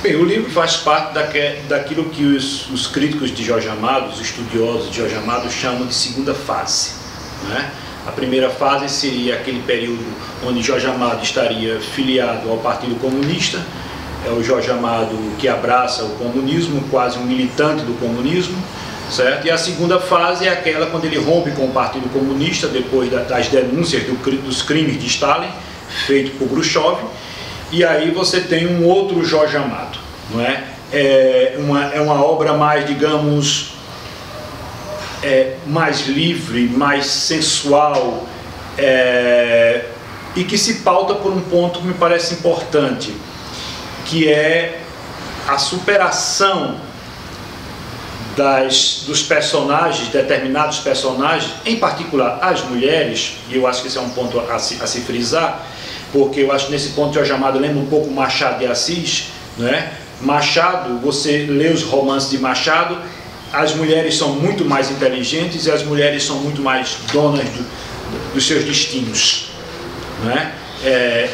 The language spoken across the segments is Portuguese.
Bem, o livro faz parte daquilo que os críticos de Jorge Amado, os estudiosos de Jorge Amado, chamam de segunda fase, né? A primeira fase seria aquele período onde Jorge Amado estaria filiado ao Partido Comunista, é o Jorge Amado que abraça o comunismo, quase um militante do comunismo, certo? E a segunda fase é aquela quando ele rompe com o Partido Comunista, depois das denúncias dos crimes de Stalin, feito por Khrushchev, e aí você tem um outro Jorge Amado, não é? É uma obra mais, digamos, mais livre, mais sensual, e que se pauta por um ponto que me parece importante, que é a superação dos personagens, determinados personagens, em particular as mulheres, e eu acho que esse é um ponto a se frisar, porque eu acho que nesse ponto Jorge Amado lembra um pouco Machado de Assis, né? Machado, você lê os romances de Machado, as mulheres são muito mais inteligentes e as mulheres são muito mais donas dos seus destinos, né?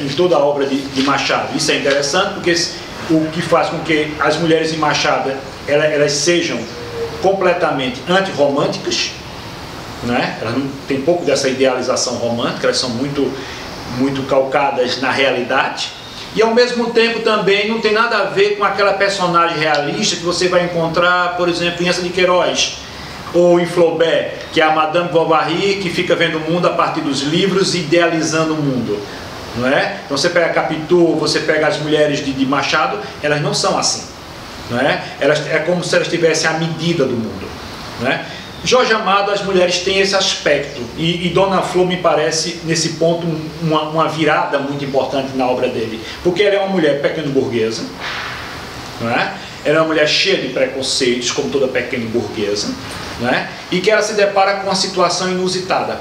Em toda a obra de Machado. Isso é interessante porque o que faz com que as mulheres em Machado elas sejam completamente antirromânticas, né? Elas não têm pouco dessa idealização romântica, elas são muito calcadas na realidade, e ao mesmo tempo também não tem nada a ver com aquela personagem realista que você vai encontrar, por exemplo, em Eça de Queiroz, ou em Flaubert, que é a Madame Bovary, que fica vendo o mundo a partir dos livros, idealizando o mundo, não é? Então você pega Capitu, você pega as mulheres de Machado, elas não são assim, não é? É como se elas tivessem a medida do mundo, não é? Jorge Amado, as mulheres têm esse aspecto, e Dona Flor me parece, nesse ponto, uma virada muito importante na obra dele, porque ela é uma mulher pequeno burguesa, não é? Ela é uma mulher cheia de preconceitos, como toda pequena burguesa, não é? E que ela se depara com uma situação inusitada.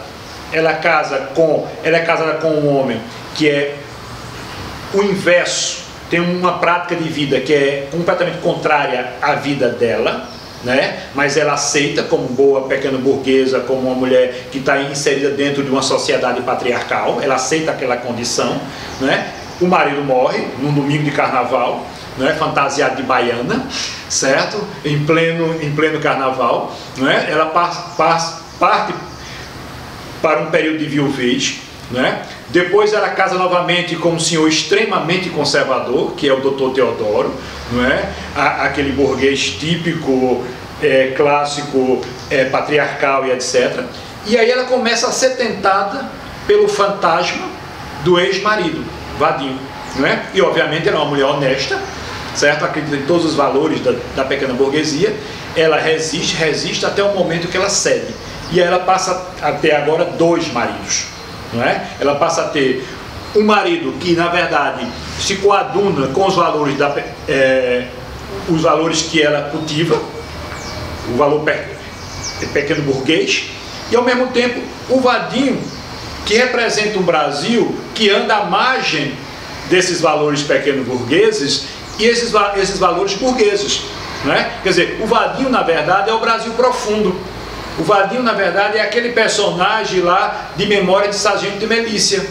Ela é casada com um homem que é o inverso, tem uma prática de vida que é completamente contrária à vida dela, né? Mas ela aceita como boa pequena burguesa, como uma mulher que está inserida dentro de uma sociedade patriarcal, ela aceita aquela condição, né? O marido morre num domingo de carnaval, né? Fantasiado de baiana, certo? Em pleno carnaval, né? Ela parte para um período de viuvez, né? Depois ela casa novamente com um senhor extremamente conservador, que é o Dr. Teodoro, não é? Aquele burguês típico, clássico, patriarcal e etc. E aí ela começa a ser tentada pelo fantasma do ex-marido, Vadinho, não é? E obviamente ela é uma mulher honesta, certo? Acredita em todos os valores da pequena burguesia. Ela resiste até o momento que ela cede. E aí ela passa a ter agora 2 maridos. Não é? Ela passa a ter um marido que na verdade se coaduna com os valores os valores que ela cultiva, o valor pequeno burguês, e ao mesmo tempo o Vadinho, que representa um Brasil que anda à margem desses valores pequeno burgueses e esses valores burgueses, não é? Quer dizer, o Vadinho na verdade é o Brasil profundo. O Vadinho, na verdade, é aquele personagem lá de Memória de Sargento de Melícia,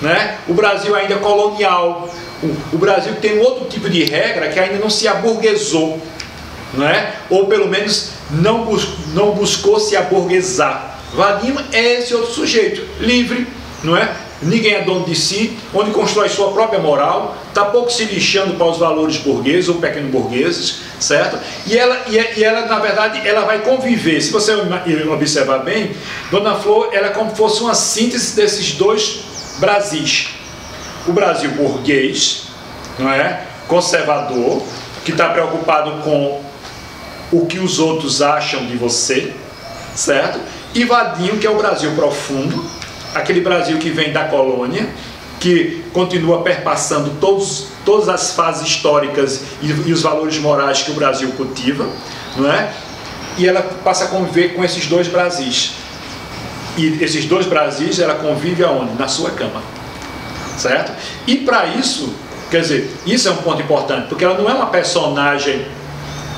né? O Brasil ainda colonial, o Brasil tem um outro tipo de regra que ainda não se aburguesou, né? Ou pelo menos não buscou se aburguesar. Vadinho é esse outro sujeito, livre, não é? Ninguém é dono de si, onde constrói sua própria moral, está pouco se lixando para os valores burgueses ou pequeno burgueses, certo? E ela, na verdade, ela vai conviver. Se você observar bem, Dona Flor, ela é como se fosse uma síntese desses 2 Brasis. O Brasil burguês, não é? Conservador, que está preocupado com o que os outros acham de você, certo? E Vadinho, que é o Brasil profundo, aquele Brasil que vem da colônia, que continua perpassando todas as fases históricas e os valores morais que o Brasil cultiva, não é? E ela passa a conviver com esses 2 Brasis. E esses 2 Brasis ela convive aonde? Na sua cama, certo? E para isso, quer dizer, isso é um ponto importante, porque ela não é uma personagem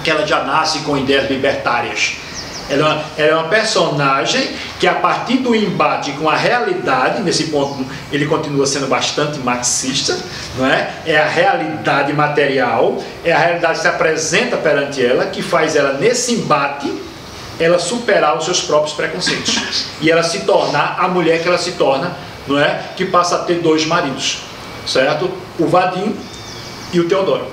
que ela já nasce com ideias libertárias. Ela é uma personagem que que a partir do embate com a realidade, nesse ponto ele continua sendo bastante marxista, não é? É a realidade material, é a realidade que se apresenta perante ela, que faz ela, nesse embate, ela superar os seus próprios preconceitos e ela se tornar a mulher que ela se torna, não é? Que passa a ter dois maridos, certo? O Vadinho e o Teodoro,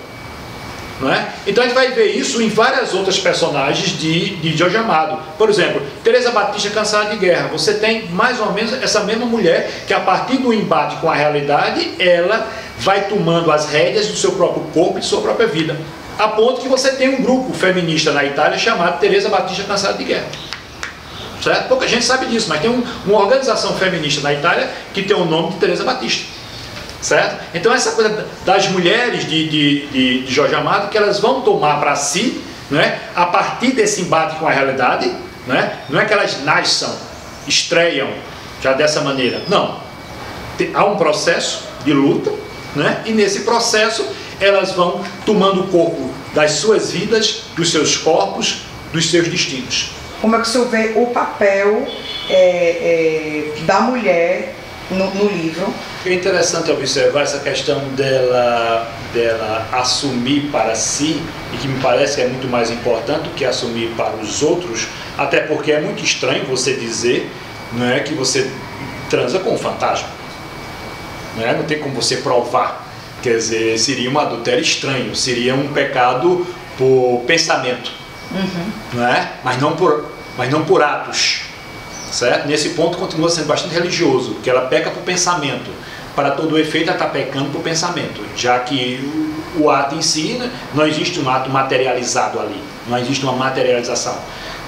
não é? Então a gente vai ver isso em várias outras personagens de Jorge Amado. Por exemplo, Teresa Batista Cansada de Guerra. Você tem mais ou menos essa mesma mulher que, a partir do embate com a realidade, ela vai tomando as rédeas do seu próprio corpo e de sua própria vida, a ponto que você tem um grupo feminista na Itália chamado Teresa Batista Cansada de Guerra, certo? Pouca gente sabe disso, mas tem uma organização feminista na Itália que tem o nome de Teresa Batista, certo? Então essa coisa das mulheres de Jorge Amado, que elas vão tomar para si, né, a partir desse embate com a realidade, né? Não é que elas nasçam, estreiam já dessa maneira, não. Há um processo de luta, né? E nesse processo elas vão tomando o corpo das suas vidas, dos seus corpos, dos seus destinos. Como é que o senhor vê o papel da mulher no livro? É interessante observar essa questão dela assumir para si, e que me parece que é muito mais importante do que assumir para os outros, até porque é muito estranho você dizer, não é, que você transa com um fantasma, não é? Não tem como você provar. Quer dizer, seria um adultério estranho, seria um pecado por pensamento, não é? Mas não por atos, certo? Nesse ponto continua sendo bastante religioso, porque ela peca por pensamento. Para todo efeito, ela está pecando por pensamento, já que o ato em si, né, não existe um ato materializado ali, não existe uma materialização,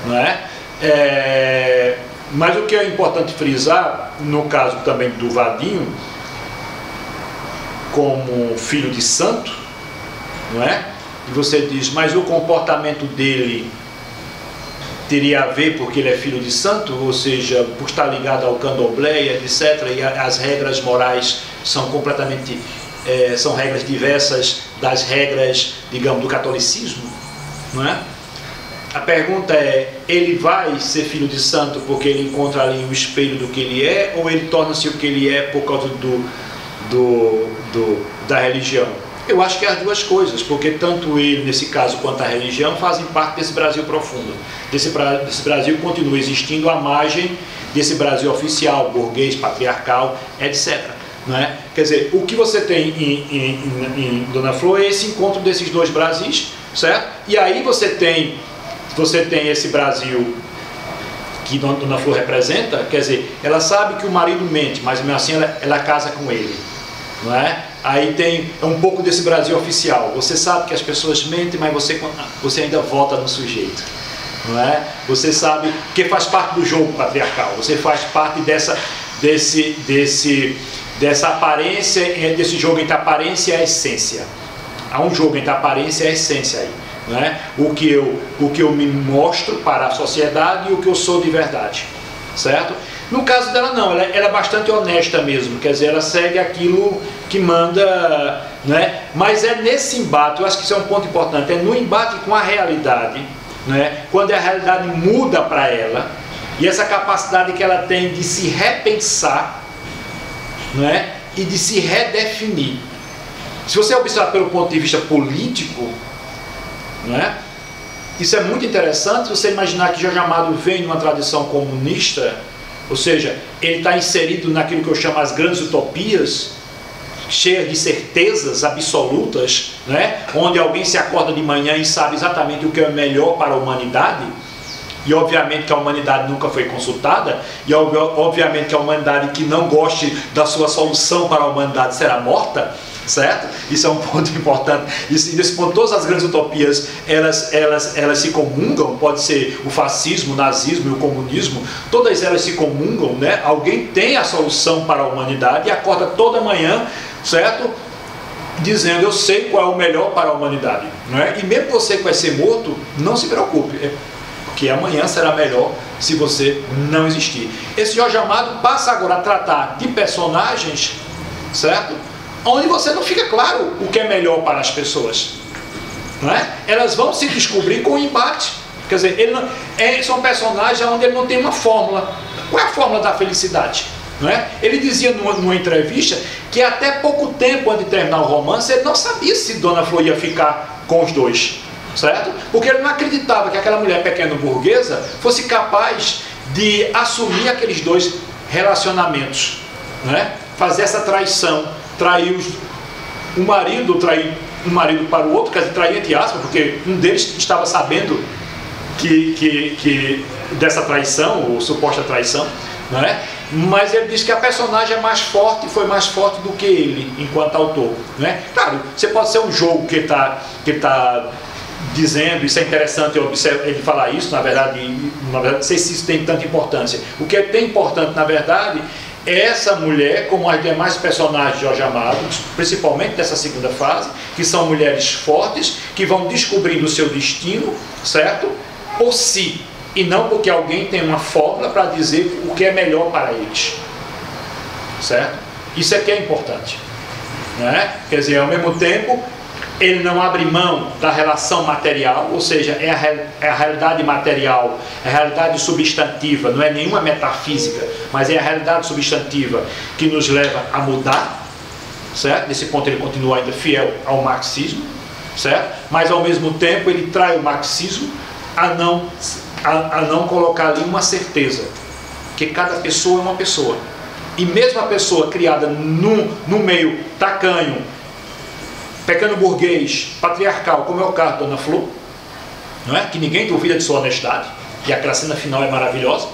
não é? Mas o que é importante frisar, no caso também do Vadinho, como filho de santo, não é? E você diz, mas o comportamento dele teria a ver porque ele é filho de santo, ou seja, por estar ligado ao candomblé, etc., e as regras morais são completamente, são regras diversas das regras, digamos, do catolicismo, não é? A pergunta é, ele vai ser filho de santo porque ele encontra ali um espelho do que ele é, ou ele torna-se o que ele é por causa da religião? Eu acho que é as duas coisas, porque tanto ele, nesse caso, quanto a religião fazem parte desse Brasil profundo. Desse Brasil continua existindo à margem desse Brasil oficial, burguês, patriarcal, etc. Não é? Quer dizer, o que você tem em Dona Flor é esse encontro desses dois Brasis, certo? E aí você tem esse Brasil que Dona Flor representa, quer dizer, ela sabe que o marido mente, mas mesmo assim ela casa com ele, não é? Aí tem um pouco desse Brasil oficial. Você sabe que as pessoas mentem, mas você ainda vota no sujeito, não é? Você sabe que faz parte do jogo patriarcal. Você faz parte dessa aparência, desse jogo entre a aparência e a essência. Há um jogo entre a aparência e a essência aí, não é? O que eu me mostro para a sociedade e o que eu sou de verdade, certo? No caso dela não, ela é bastante honesta mesmo, quer dizer, ela segue aquilo que manda, né? Mas é nesse embate, eu acho que isso é um ponto importante, é no embate com a realidade, né? Quando a realidade muda para ela, e essa capacidade que ela tem de se repensar, né? E de se redefinir. Se você observar pelo ponto de vista político, né? Isso é muito interessante, você imaginar que Jorge Amado vem de uma tradição comunista, ou seja, ele está inserido naquilo que eu chamo as grandes utopias, cheias de certezas absolutas, né? Onde alguém se acorda de manhã e sabe exatamente o que é melhor para a humanidade, e obviamente que a humanidade nunca foi consultada, e obviamente que a humanidade que não goste da sua solução para a humanidade será morta, certo? Isso é um ponto importante. E nesse ponto, todas as grandes utopias elas se comungam. Pode ser o fascismo, o nazismo e o comunismo, todas elas se comungam, né? Alguém tem a solução para a humanidade e acorda toda manhã, certo? Dizendo, eu sei qual é o melhor para a humanidade, não é? E mesmo você que vai ser morto, não se preocupe, porque amanhã será melhor se você não existir. Esse Jorge Amado passa agora a tratar de personagens, certo? Onde você não fica claro o que é melhor para as pessoas, não é? Elas vão se descobrir com o embate. Quer dizer, são personagens onde ele não tem uma fórmula. Qual é a fórmula da felicidade? Não é? Ele dizia numa entrevista que até pouco tempo antes de terminar o romance, ele não sabia se Dona Flor ia ficar com os dois, certo? Porque ele não acreditava que aquela mulher pequena burguesa fosse capaz de assumir aqueles dois relacionamentos, não é? Fazer essa traição, trair um marido para o outro, quer dizer, trair entre aspas, porque um deles estava sabendo que dessa traição, ou suposta traição, não é? Mas ele diz que a personagem é mais forte, foi mais forte do que ele, enquanto autor, não é? Claro, você pode ser um jogo que tá dizendo, isso é interessante ele falar isso, na verdade, não sei se isso tem tanta importância. O que tem importante, na verdade, é essa mulher, como as demais personagens de Jorge Amado, principalmente dessa segunda fase, que são mulheres fortes, que vão descobrindo o seu destino, certo? Por si, e não porque alguém tem uma fórmula para dizer o que é melhor para eles, certo? Isso é que é importante, não é? Quer dizer, ao mesmo tempo, ele não abre mão da relação material, ou seja, é a realidade material, é a realidade substantiva, não é nenhuma metafísica, mas é a realidade substantiva que nos leva a mudar, certo? Nesse ponto ele continua ainda fiel ao marxismo, certo? Mas ao mesmo tempo ele trai o marxismo a não colocar ali uma certeza, que cada pessoa é uma pessoa, e mesmo a pessoa criada no meio tacanho, pequeno burguês, patriarcal, como é o caso de Dona Flor, não é? Que ninguém duvida de sua honestidade, e aquela cena final é maravilhosa,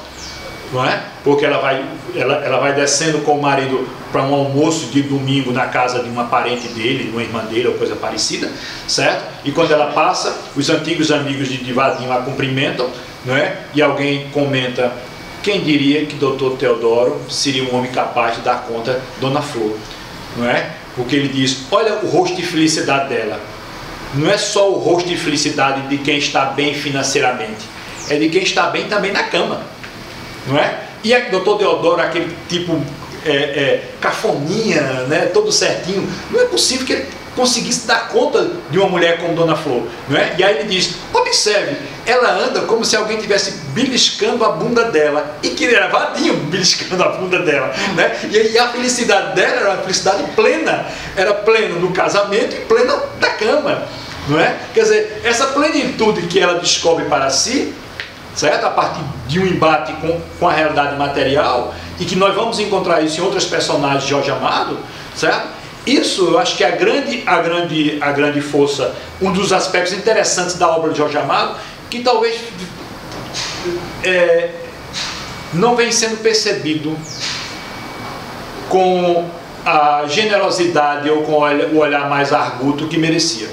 não é? Porque ela vai descendo com o marido para um almoço de domingo na casa de uma parente dele, uma irmã dele ou coisa parecida, certo? E quando ela passa, os antigos amigos de Vadinho a cumprimentam, não é? E alguém comenta: quem diria que Dr. Teodoro seria um homem capaz de dar conta de Dona Flor, não é? Porque ele diz: olha o rosto de felicidade dela. Não é só o rosto de felicidade de quem está bem financeiramente, é de quem está bem também na cama, não é? E o doutor Teodoro, aquele tipo cafoninha, né, todo certinho, não é possível que ele conseguisse dar conta de uma mulher como Dona Flor, não é? E aí ele diz: observe, ela anda como se alguém estivesse beliscando a bunda dela, e que era Vadinho beliscando a bunda dela, né? E a felicidade dela era uma felicidade plena, era plena no casamento e plena da cama, não é? Quer dizer, essa plenitude que ela descobre para si, certo? A partir de um embate com a realidade material, e que nós vamos encontrar isso em outros personagens de Jorge Amado, certo? Isso eu acho que é a grande força, um dos aspectos interessantes da obra de Jorge Amado, que talvez não vem sendo percebido com a generosidade ou com o olhar mais arguto que merecia.